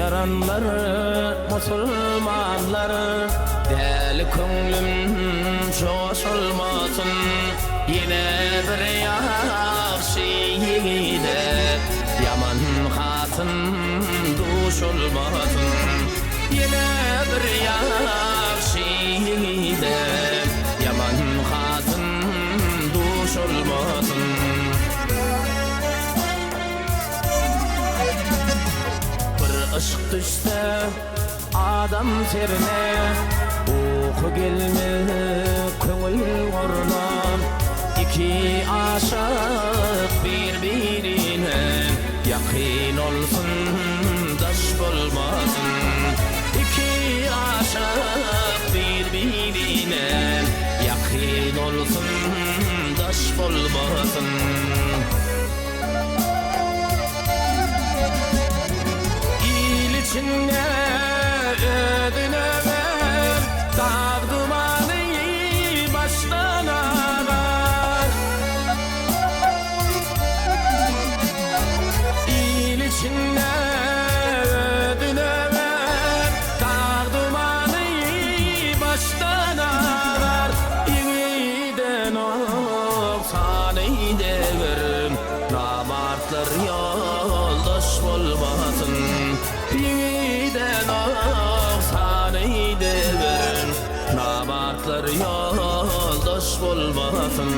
yaranları musulmanları deli könglim şoşulmasın yine bir yaxşı yigide yaman hatın duşulmasın yine bir yaxşı yigide yaman hatın duşulmasın Aşk düşse adam terine Oku gelme köngül orman İki aşık birbirine Yakın olsun daş olmasın İki aşık birbirine Yakın olsun daş olmasın İçinde ödüne ver Dağ dumanı baştan ağar İl içinde ödüne ver Dağ dumanı baştan ağar İğiden oksanı devir Namartlar yoldaş olmasın Yeniden oksanı devir Namartlar yoldaş olmasın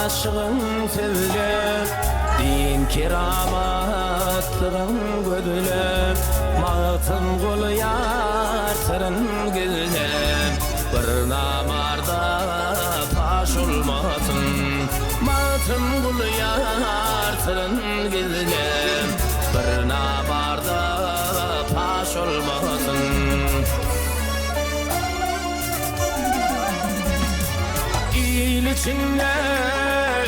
Aşığın sevle din keramatın gödüle Mağıtın kulu yartırın gülle Bir namarda paş olmasın Mağıtın kulu yartırın gülle Bir namarda paş olmasın İçinde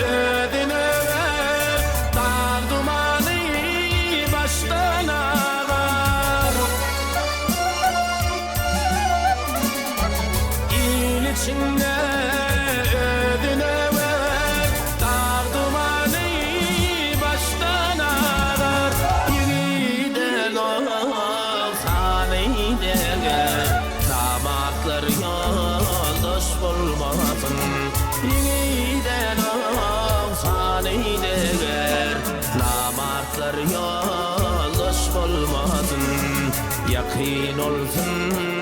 ödüne ver Dağ dumanı baştan ağar İl içinde ödüne ver Dağ dumanı baştan ağar Yeniden oksanı devir Damatlar yoldaş olmasın Yeniden oksanı devir Namartlar yoldaş olmasın Yakın olsun